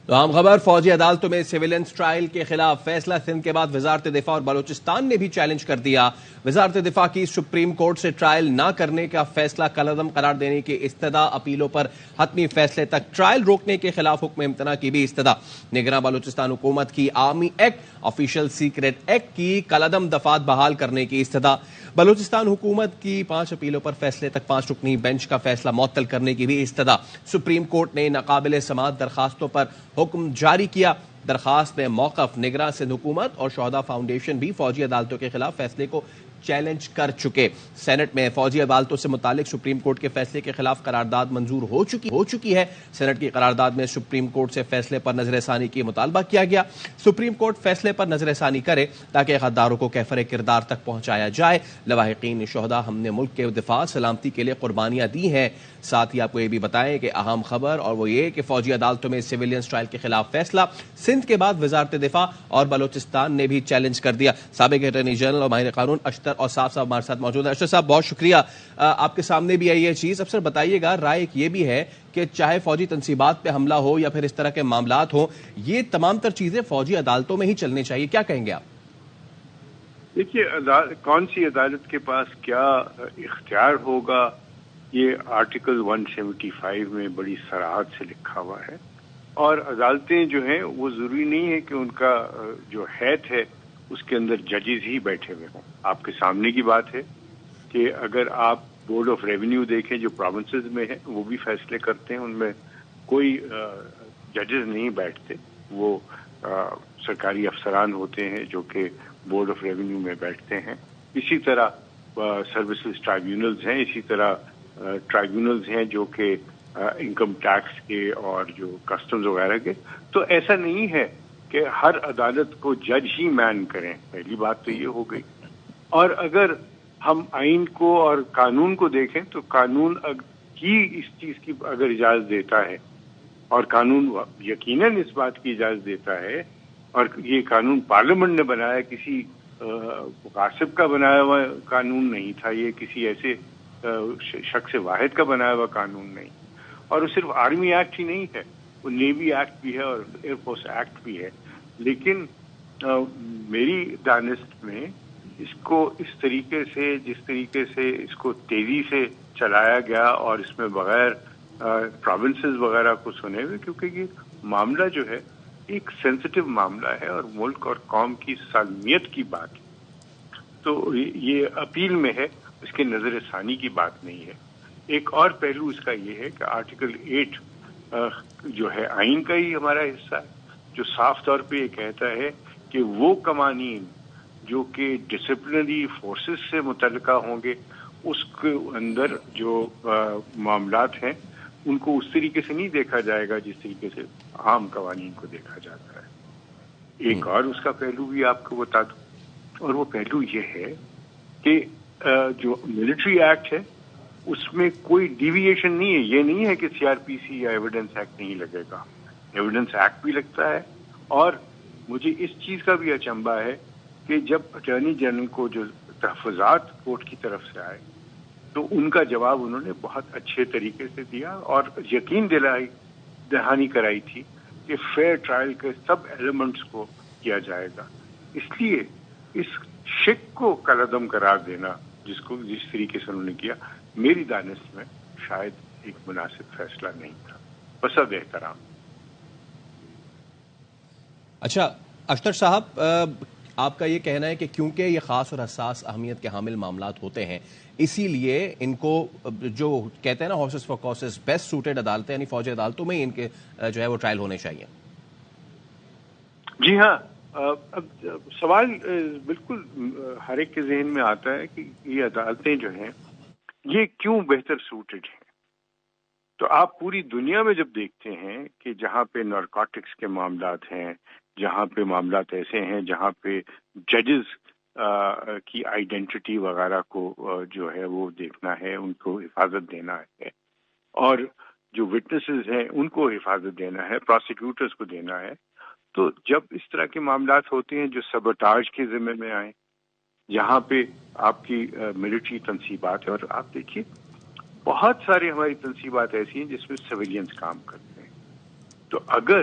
تو عام خبر، فوجی عدالتوں میں سیویلینس ٹرائل کے خلاف فیصلہ سندھ کے بعد وزارت دفاع اور بلوچستان نے بھی چیلنج کر دیا۔ وزارت دفاع کی سپریم کورٹ سے ٹرائل نہ کرنے کا فیصلہ کالعدم قرار دینے کی استدعا، اپیلوں پر حتمی فیصلے تک ٹرائل روکنے کے خلاف حکم امتناع کی بھی استدعا، نگراں بلوچستان حکومت کی army act, official secret act کی کالعدم دفعات بحال کرنے کی استدعا، بلوچستان حکومت کی 5 اپیلوں پر فیصلے تک 5 رکنی بینچ کا فیصلہ معطل کرنے کی بھی استدعا۔ سپریم کورٹ نے ناقابل سماعت درخواستوں پر حکم جاری کیا۔ درخواست میں موقف، نگراں سندھ حکومت اور شہداء فاؤنڈیشن بھی فوجی عدالتوں کے خلاف فیصلے کو چیلنج کر چکے۔ سینٹ میں فوجی عدالتوں سے متعلق سپریم کورٹ کے فیصلے کے خلاف قرارداد منظور ہو چکی ہے۔ سینٹ کی قرارداد میں سپریم کورٹ سے فیصلے پر نظر ثانی کی مطالبہ کیا گیا۔ سپریم کورٹ فیصلے پر نظر ثانی کرے تاکہ غداروں کو کیفر کردار تک پہنچایا جائے۔ لواحقین شہداء، ہم نے ملک کے دفاع سلامتی کے لیے قربانیاں دی ہیں۔ ساتھ ہی آپ کو یہ بھی بتائیں کہ اہم خبر، اور وہ یہ کہ فوجی عدالتوں میں سیویلینس ٹرائل کے خلاف فیصلہ سندھ کے بعد وزارت دفاع اور بلوچستان نے بھی چیلنج کر دیا۔ سابق اٹارنی جنرل اور ماہر قانون اشتر اور صاحب ہمارے ساتھ موجود ہیں۔ اشتر صاحب، بہت شکریہ، آپ کے سامنے بھی ہے یہ چیز۔ اب سر بتائیے گا، رائے ایک یہ بھی ہے کہ چاہے فوجی تنصیبات پہ حملہ ہو یا پھر اس طرح کے معاملات ہوں، یہ تمام تر چیزیں فوجی عدالتوں میں ہی چلنی چاہیے، کیا کہیں گے آپ؟ دیکھیے، کون سی عدالت کے پاس کیا اختیار ہوگا، یہ آرٹیکل 175 میں بڑی صراحت سے لکھا ہوا ہے، اور عدالتیں جو ہیں وہ ضروری نہیں ہے کہ ان کا جو ہیڈ ہے اس کے اندر ججز ہی بیٹھے ہوئے ہوں۔ آپ کے سامنے کی بات ہے کہ اگر آپ بورڈ آف ریونیو دیکھیں جو پروونسز میں ہے، وہ بھی فیصلے کرتے ہیں، ان میں کوئی ججز نہیں بیٹھتے، وہ سرکاری افسران ہوتے ہیں جو کہ بورڈ آف ریونیو میں بیٹھتے ہیں۔ اسی طرح سروسز ٹرائیبیونلز ہیں، اسی طرح ٹرائیبیونلز ہیں جو کہ انکم ٹیکس کے اور جو کسٹمز وغیرہ کے۔ تو ایسا نہیں ہے کہ ہر عدالت کو جج ہی مین کریں، پہلی بات تو یہ ہو گئی۔ اور اگر ہم آئین کو اور قانون کو دیکھیں تو قانون کی اس چیز کی اگر اجازت دیتا ہے، اور قانون یقیناً اس بات کی اجازت دیتا ہے، اور یہ قانون پارلیمنٹ نے بنایا، کسی غاصب کا بنایا ہوا قانون نہیں تھا، یہ کسی ایسے شخص واحد کا بنایا ہوا قانون نہیں، اور وہ صرف آرمی ایکٹ ہی نہیں ہے، وہ نیوی ایکٹ بھی ہے اور ایئر فورس ایکٹ بھی ہے۔ لیکن میری دانست میں اس کو اس طریقے سے، جس طریقے سے اس کو تیزی سے چلایا گیا اور اس میں بغیر پروونسز وغیرہ کو سنے ہوئے، کیونکہ یہ معاملہ جو ہے ایک سینسٹیو معاملہ ہے اور ملک اور قوم کی سالمیت کی بات ہے، تو یہ اپیل میں ہے، اس کے نظر ثانی کی بات نہیں ہے۔ ایک اور پہلو اس کا یہ ہے کہ آرٹیکل 8 جو ہے آئین کا ہی ہمارا حصہ ہے، جو صاف طور پہ یہ کہتا ہے کہ وہ قوانین جو کہ ڈسپلنری فورسز سے متعلقہ ہوں گے، اس کے اندر جو معاملات ہیں ان کو اس طریقے سے نہیں دیکھا جائے گا جس طریقے سے عام قوانین کو دیکھا جاتا ہے۔ ایک اور اس کا پہلو بھی آپ کو بتا دوں، اور وہ پہلو یہ ہے کہ جو ملٹری ایکٹ ہے اس میں کوئی ڈیویشن نہیں ہے۔ یہ نہیں ہے کہ سی آر پی سی یا ایویڈنس ایکٹ نہیں لگے گا، ایویڈنس ایکٹ بھی لگتا ہے۔ اور مجھے اس چیز کا بھی اچنبھا ہے کہ جب اٹارنی جنرل کو جو تحفظات کورٹ کی طرف سے آئے تو ان کا جواب انہوں نے بہت اچھے طریقے سے دیا اور یقین دہانی کرائی تھی کہ فیئر ٹرائل کے سب ایلیمنٹس کو کیا جائے گا۔ اس لیے اس شک کو کالعدم قرار دینا جس طریقے سے انہوں نے کیا، میری دانست میں شاید ایک مناسب فیصلہ نہیں تھا، بسد احترام۔ اچھا اشتر صاحب، آپ کا یہ کہنا ہے کہ کیونکہ یہ خاص اور حساس اہمیت کے حامل معاملات ہوتے ہیں، اسی لیے ان کو جو کہتے ہیں نا ہارسز فار کاسز، بیسٹ سوٹیڈ عدالتیں یعنی فوجی عدالتوں میں ان کے جو ہے وہ ٹرائل ہونے چاہیے۔ جی ہاں، اب سوال بالکل ہر ایک کے ذہن میں آتا ہے کہ یہ عدالتیں جو ہیں یہ کیوں بہتر سوٹڈ ہیں۔ تو آپ پوری دنیا میں جب دیکھتے ہیں کہ جہاں پہ نارکوٹکس کے معاملات ہیں، جہاں پہ معاملات ایسے ہیں جہاں پہ ججز کی آئیڈینٹی وغیرہ کو جو ہے وہ دیکھنا ہے، ان کو حفاظت دینا ہے، اور جو وٹنسز ہیں ان کو حفاظت دینا ہے، پروسیکیوٹرز کو دینا ہے، تو جب اس طرح کے معاملات ہوتے ہیں جو سبوٹاج کے ذمے میں آئیں، جہاں پہ آپ کی ملٹری تنصیبات ہیں، اور آپ دیکھیے بہت ساری ہماری تنصیبات ایسی ہیں جس میں سویلینز کام کرتے ہیں، تو اگر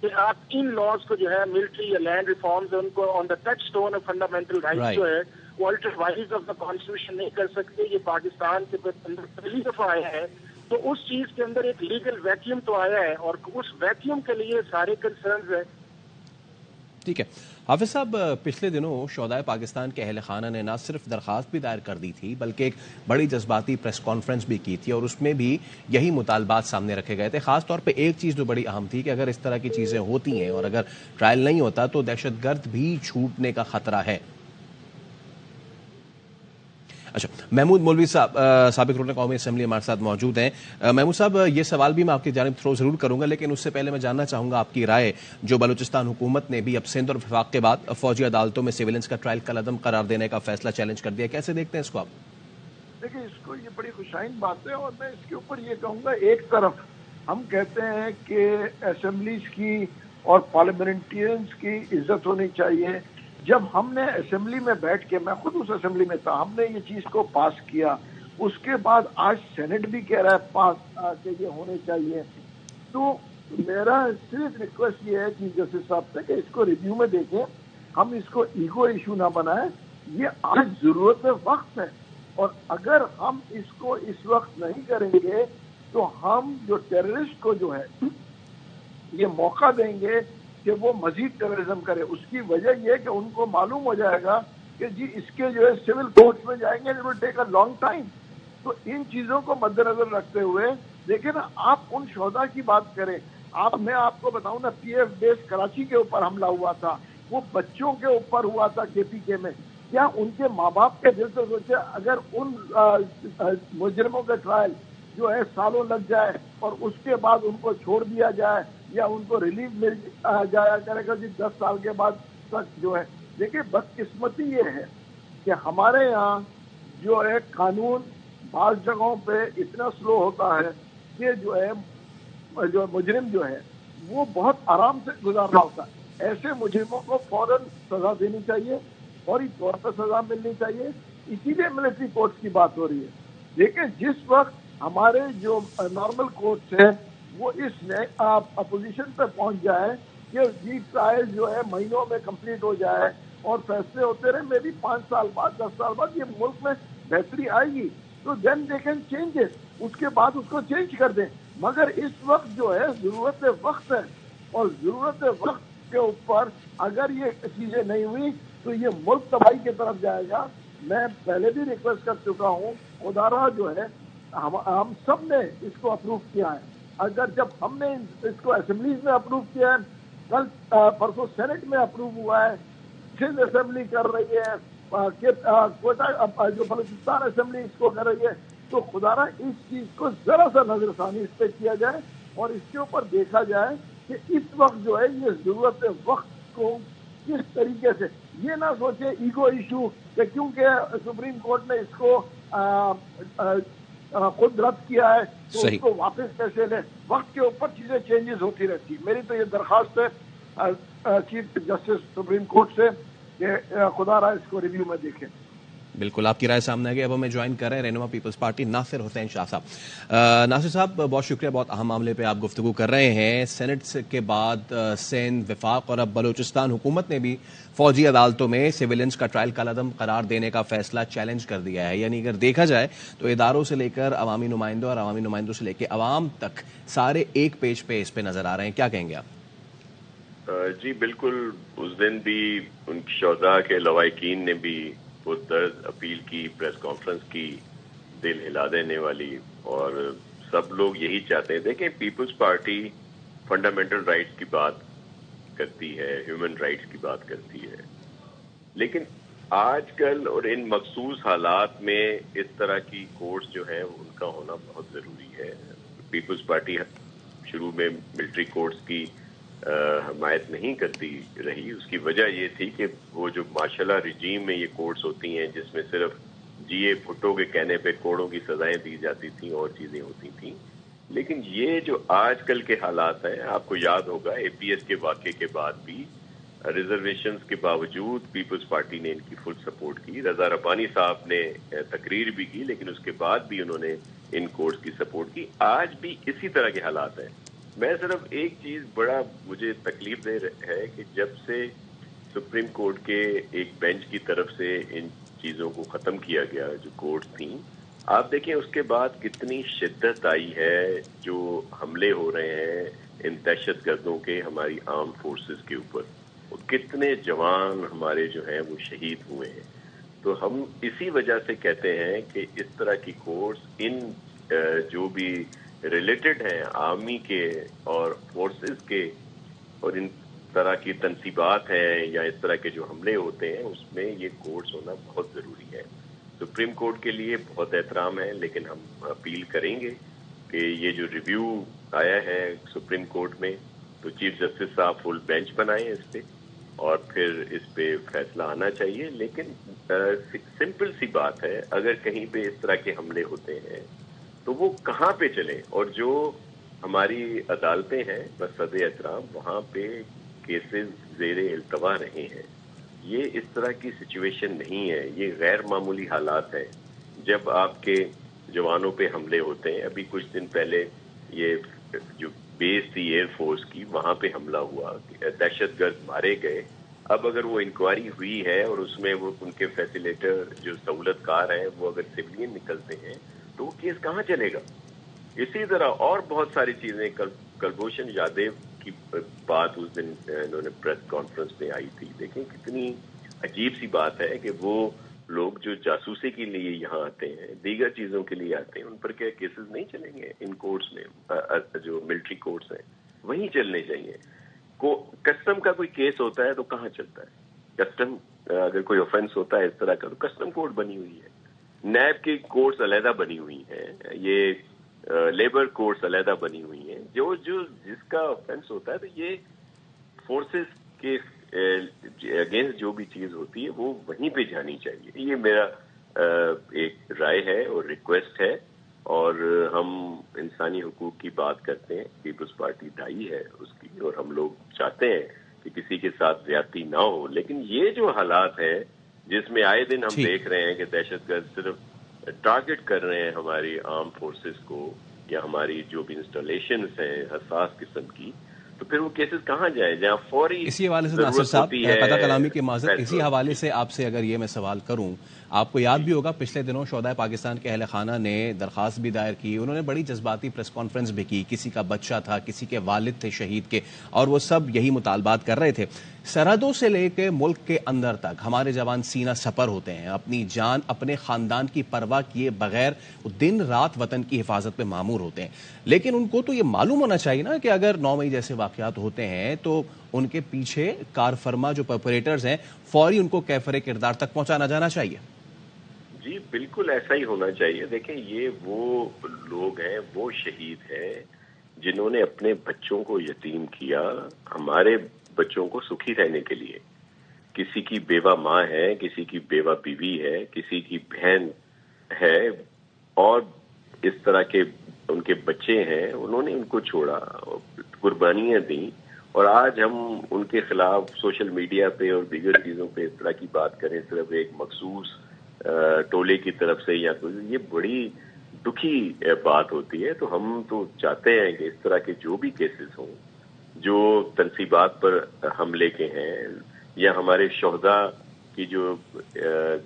کہ آپ ان لاز کو جو ہے ملٹری یا لینڈ ریفارمز ان کو on the touch stone of fundamental right جو ہے وہ ultra vires of the constitution نہیں کر سکتے. یہ پاکستان کے اندر پہلی دفعہ آیا ہے, تو اس چیز کے اندر ایک لیگل ویکیوم تو آیا ہے, اور اس ویکیوم کے لیے سارے کنسرنز ہیں. ٹھیک ہے حافظ صاحب, پچھلے دنوں شہدائے پاکستان کے اہل خانہ نے نہ صرف درخواست بھی دائر کر دی تھی بلکہ ایک بڑی جذباتی پریس کانفرنس بھی کی تھی, اور اس میں بھی یہی مطالبات سامنے رکھے گئے تھے. خاص طور پہ ایک چیز جو بڑی اہم تھی کہ اگر اس طرح کی چیزیں ہوتی ہیں اور اگر ٹرائل نہیں ہوتا تو دہشت گرد بھی چھوٹنے کا خطرہ ہے. اچھا, محمود مولوی صاحب سابق رکن قومی اسمبلی ہمارے ساتھ موجود ہیں. محمود صاحب, یہ سوال بھی میں آپ کی جانب تھرو ضرور کروں گا, لیکن اس سے پہلے میں جاننا چاہوں گا آپ کی رائے. جو بلوچستان حکومت نے بھی اب سندھ اور وفاق کے بعد فوجی عدالتوں میں سیولنس کا ٹرائل کالعدم قرار دینے کا فیصلہ چیلنج کر دیا, کیسے دیکھتے ہیں اس کو آپ؟ دیکھیں, اس کو یہ بڑی خوشائن بات ہے, اور میں اس کے اوپر یہ کہوں گا, ایک طرف ہم کہتے ہیں کہ اسمبلیز کی اور پارلیمنٹرینز کی عزت ہونی چاہیے. جب ہم نے اسمبلی میں بیٹھ کے, میں خود اس اسمبلی میں تھا, ہم نے یہ چیز کو پاس کیا, اس کے بعد آج سینٹ بھی کہہ رہا ہے پاس کہ یہ ہونے چاہیے. تو میرا صرف ریکویسٹ یہ ہے چیف جسٹس صاحب سے کہ اس کو ریویو میں دیکھیں, ہم اس کو ایگو ایشو نہ بنائیں. یہ آج ضرورت وقت ہے, اور اگر ہم اس کو اس وقت نہیں کریں گے تو ہم جو ٹیررسٹ کو جو ہے یہ موقع دیں گے کہ وہ مزید ٹیررزم کرے. اس کی وجہ یہ کہ ان کو معلوم ہو جائے گا کہ جی اس کے جو ہے سول کورٹس میں جائیں گے, it will take a long time. تو ان چیزوں کو مد نظر رکھتے ہوئے دیکھیں نا, آپ ان شہداء کی بات کریں. میں آپ کو بتاؤں نا, پی ایف بیس کراچی کے اوپر حملہ ہوا تھا, وہ بچوں کے اوپر ہوا تھا کے پی کے میں. کیا ان کے ماں باپ کے دل سے سوچے اگر ان مجرموں کا ٹرائل جو ہے سالوں لگ جائے اور اس کے بعد ان کو چھوڑ دیا جائے یا ان کو ریلیف مل جایا کرے گا جی 10 سال کے بعد تک جو ہے. دیکھیں, بدقسمتی یہ ہے کہ ہمارے یہاں جو ہے قانون بعض جگہوں پہ اتنا سلو ہوتا ہے کہ جو ہے جو مجرم جو ہے وہ بہت آرام سے گزارنا ہوتا ہے. ایسے مجرموں کو فوراً سزا دینی چاہیے, فوری طور پر سزا ملنی چاہیے. اسی لیے ملٹری کورٹس کی بات ہو رہی ہے. دیکھیں, جس وقت ہمارے جو نارمل کورٹس ہیں وہ اس میں اپوزیشن پہ پہنچ جائے کہ جی ٹرائل جو ہے مہینوں میں کمپلیٹ ہو جائے اور فیصلے ہوتے رہے, میں بھی 5 سال بعد 10 سال بعد یہ ملک میں بہتری آئے گی, تو دین دے کین چینج اٹ, اس کے بعد اس کو چینج کر دیں. مگر اس وقت جو ہے ضرورت وقت ہے, اور ضرورت وقت کے اوپر اگر یہ چیزیں نہیں ہوئی تو یہ ملک تباہی کی طرف جائے گا. میں پہلے بھی ریکویسٹ کر چکا ہوں, خدا رہا جو ہے ہم سب نے اس کو اپروو کیا ہے. اگر جب ہم نے اس کو اسمبلیز میں اپروو کیا ہے, کل پرسوں سینٹ میں اپروو ہوا ہے, سندھ اسمبلی کر رہی ہے, کوئٹہ جو بلوچستان اسمبلی اس کو کر رہی ہے, تو خدا رہا اس چیز کو ذرا سا نظر ثانی اس پہ کیا جائے اور اس کے اوپر دیکھا جائے کہ اس وقت جو ہے یہ ضرورت وقت کو کس طریقے سے, یہ نہ سوچے ایگو ایشو کہ کیونکہ سپریم کورٹ نے اس کو خود رد کیا ہے تو اس کو واپس کیسے لیں. وقت کے اوپر چیزیں چینجز ہوتی رہتی. میری تو یہ درخواست ہے چیف جسٹس سپریم کورٹ سے کہ خدا رہا اس کو ریویو میں دیکھیں. بالکل, آپ کی رائے سامنے آ گئی. اب ہمیں جوائن کر رہے ہیں رہنما پیپلز پارٹی ناصر حسین شاہ صاحب. ناصر صاحب, بہت شکریہ, بہت اہم معاملے پہ آپ گفتگو کر رہے ہیں. سینٹ کے بعد سندھ, وفاق اور اب بلوچستان حکومت نے بھی فوجی عدالتوں میں سیولنس کا ٹرائل کالعدم قرار دینے کا فیصلہ چیلنج کر دیا ہے. یعنی اگر دیکھا جائے تو اداروں سے لے کر عوامی نمائندوں اور عوامی نمائندوں سے لے کے عوام تک سارے ایک پیج پہ اس پہ نظر آ رہے ہیں. کیا کہیں گے آپ؟ جی بالکل, اس دن بھی ان شہداء کے لواحقین نے بھی بہت درد اپیل کی, پریس کانفرنس کی, دل ہلا دینے والی, اور سب لوگ یہی چاہتے ہیں. دیکھیں, پیپلز پارٹی فنڈامنٹل رائٹس کی بات کرتی ہے, ہیومن رائٹس کی بات کرتی ہے, لیکن آج کل اور ان مخصوص حالات میں اس طرح کی کورٹس جو ہیں ان کا ہونا بہت ضروری ہے. پیپلز پارٹی شروع میں ملٹری کورٹس کی حمایت نہیں کرتی رہی. اس کی وجہ یہ تھی کہ وہ جو ماشاء اللہ رجیم میں یہ کورٹس ہوتی ہیں جس میں صرف جی اے بھٹو کے کہنے پہ کوڑوں کی سزائیں دی جاتی تھیں اور چیزیں ہوتی تھیں. لیکن یہ جو آج کل کے حالات ہیں, آپ کو یاد ہوگا اے پی ایس کے واقعے کے بعد بھی ریزرویشنز کے باوجود پیپلز پارٹی نے ان کی فل سپورٹ کی. رضا ربانی صاحب نے تقریر بھی کی لیکن اس کے بعد بھی انہوں نے ان کورٹس کی سپورٹ کی. آج بھی اسی طرح کے حالات ہیں. میں صرف ایک چیز بڑا مجھے تکلیف دہ ہے کہ جب سے سپریم کورٹ کے ایک بینچ کی طرف سے ان چیزوں کو ختم کیا گیا جو کورٹ تھیں، آپ دیکھیں اس کے بعد کتنی شدت آئی ہے، جو حملے ہو رہے ہیں ان دہشت گردوں کے ہماری آرم فورسز کے اوپر، کتنے جوان ہمارے جو ہیں وہ شہید ہوئے ہیں. تو ہم اسی وجہ سے کہتے ہیں کہ اس طرح کی کورٹس ان جو بھی ریلیٹڈ ہیں آرمی کے اور فورسز کے اور ان طرح کی تنصیبات ہیں یا اس طرح کے جو حملے ہوتے ہیں اس میں یہ کورٹس ہونا بہت ضروری ہے. سپریم کورٹ کے لیے بہت احترام ہے، لیکن ہم اپیل کریں گے کہ یہ جو ریویو آیا ہے سپریم کورٹ میں تو چیف جسٹس صاحب فل بینچ بنائیں اس پہ اور پھر اس پہ فیصلہ آنا چاہیے. لیکن سمپل سی بات ہے، اگر کہیں پہ اس طرح کے حملے ہوتے ہیں تو وہ کہاں پہ چلیں، اور جو ہماری عدالتیں ہیں بصد احترام وہاں پہ کیسز زیر التوا رہے ہیں. یہ اس طرح کی سچویشن نہیں ہے، یہ غیر معمولی حالات ہیں جب آپ کے جوانوں پہ حملے ہوتے ہیں. ابھی کچھ دن پہلے یہ جو بیس تھی ایئر فورس کی وہاں پہ حملہ ہوا، دہشت گرد مارے گئے. اب اگر وہ انکوائری ہوئی ہے اور اس میں وہ ان کے فیسیلیٹر جو سہولت کار ہیں وہ اگر سویلین نکلتے ہیں تو وہ کیس کہاں چلے گا؟ اسی طرح اور بہت ساری چیزیں، کلبھوشن یادیو کی بات اس دن انہوں نے پریس کانفرنس میں آئی تھی. دیکھیں کتنی عجیب سی بات ہے کہ وہ لوگ جو جاسوسی کے لیے یہاں آتے ہیں، دیگر چیزوں کے لیے آتے ہیں، ان پر کیا کیسز نہیں چلیں گے؟ ان کورٹس میں جو ملٹری کورٹس ہیں وہیں چلنے چاہیے. کسٹم کا کوئی کیس ہوتا ہے تو کہاں چلتا ہے؟ کسٹم اگر کوئی آفینس ہوتا ہے اس طرح کا تو کسٹم کورٹ بنی ہوئی ہے، نیب کی کورٹس علیحدہ بنی ہوئی ہیں، یہ لیبر کورٹس علیحدہ بنی ہوئی ہیں. جس کا آفینس ہوتا ہے تو یہ فورسز کے اگینسٹ جو بھی چیز ہوتی ہے وہ وہیں پہ جانی چاہیے. یہ میرا ایک رائے ہے اور ریکویسٹ ہے، اور ہم انسانی حقوق کی بات کرتے ہیں، پیپلز پارٹی دائی ہے اس کی، اور ہم لوگ چاہتے ہیں کہ کسی کے ساتھ زیادتی نہ ہو. لیکن یہ جو حالات ہیں جس میں آئے دن ہم دیکھ رہے ہیں کہ دہشت گرد صرف ٹارگٹ کر رہے ہیں ہماری آرم فورسز کو یا ہماری جو بھی انسٹالیشنز ہیں حساس قسم کی، تو پھر وہ کیسز کہاں جائیں جہاں فوری اسی حوالے سے ناصر صاحب قطع کلامی کی معذرت، اسی حوالے سے آپ سے اگر یہ میں سوال کروں، آپ کو یاد بھی ہوگا پچھلے دنوں شہدائے پاکستان کے اہل خانہ نے درخواست بھی دائر کی، انہوں نے بڑی جذباتی پریس کانفرنس بھی کی، کسی کا بچہ تھا، کسی کے والد تھے شہید کے، اور وہ سب یہی مطالبات کر رہے تھے. سرحدوں سے لے کے ملک کے اندر تک ہمارے جوان سینہ سپر ہوتے ہیں، اپنی جان اپنے خاندان کی پرواہ کیے بغیر دن رات وطن کی حفاظت پہ مامور ہوتے ہیں. لیکن ان کو تو یہ معلوم ہونا چاہیے نا کہ اگر 9 مئی جیسے واقعات ہوتے ہیں تو ان کے پیچھے کار فرما جو پرپریٹرز ہیں فوری ان کو کیفر کردار تک پہنچانا جانا چاہیے. جی بالکل ایسا ہی ہونا چاہیے. دیکھیں یہ وہ لوگ ہیں، وہ شہید ہیں جنہوں نے اپنے بچوں کو یتیم کیا ہمارے بچوں کو سکھی رہنے کے لیے. کسی کی بیوہ ماں ہے، کسی کی بیوہ بیوی ہے، کسی کی بہن ہے، اور اس طرح کے ان کے بچے ہیں، انہوں نے ان کو چھوڑا، قربانیاں دیں، اور آج ہم ان کے خلاف سوشل میڈیا پہ اور دیگر چیزوں پہ اس طرح کی بات کریں صرف ایک مخصوص ٹولے کی طرف سے یا کوئی، یہ بڑی دکھی بات ہوتی ہے. تو ہم تو چاہتے ہیں کہ اس طرح کے جو بھی کیسز ہوں جو تنصیبات پر حملے کے ہیں یا ہمارے شہداء کی جو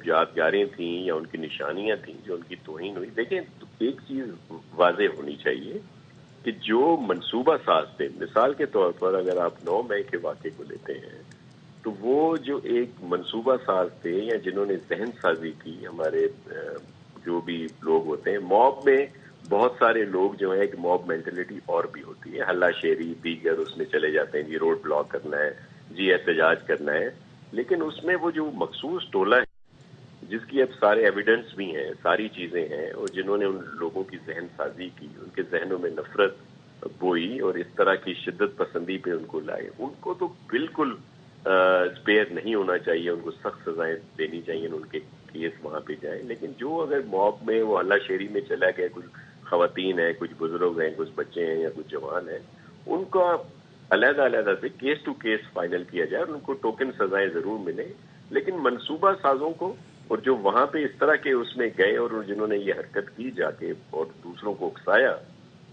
یادگاریں تھیں یا ان کی نشانیاں تھیں جو ان کی توہین ہوئی. دیکھیں ایک چیز واضح ہونی چاہیے کہ جو منصوبہ ساز تھے، مثال کے طور پر اگر آپ 9 مئی کے واقعے کو لیتے ہیں تو وہ جو ایک منصوبہ ساز تھے یا جنہوں نے ذہن سازی کی، ہمارے جو بھی لوگ ہوتے ہیں موب میں، بہت سارے لوگ جو ہیں ایک موب مینٹلٹی اور بھی ہوتی ہے، ہلہ شیری دیگر اس میں چلے جاتے ہیں، جی روڈ بلاک کرنا ہے، جی احتجاج کرنا ہے. لیکن اس میں وہ جو مخصوص ٹولہ ہے جس کی اب سارے ایویڈنس بھی ہیں، ساری چیزیں ہیں، اور جنہوں نے ان لوگوں کی ذہن سازی کی، ان کے ذہنوں میں نفرت بوئی اور اس طرح کی شدت پسندی پہ ان کو لائے، ان کو تو بالکل اسپیئر نہیں ہونا چاہیے، ان کو سخت سزائیں دینی چاہیے، ان کے کیس وہاں پہ جائیں. لیکن جو اگر موب میں وہ اللہ شیری میں چلا گیا، کچھ خواتین ہیں، کچھ بزرگ ہیں، کچھ بچے ہیں یا کچھ جوان ہیں، ان کا علیحدہ سے کیس ٹو کیس فائنل کیا جائے اور ان کو ٹوکن سزائیں ضرور ملیں. لیکن منصوبہ سازوں کو اور جو وہاں پہ اس طرح کے اس میں گئے اور جنہوں نے یہ حرکت کی جا کے اور دوسروں کو اکسایا،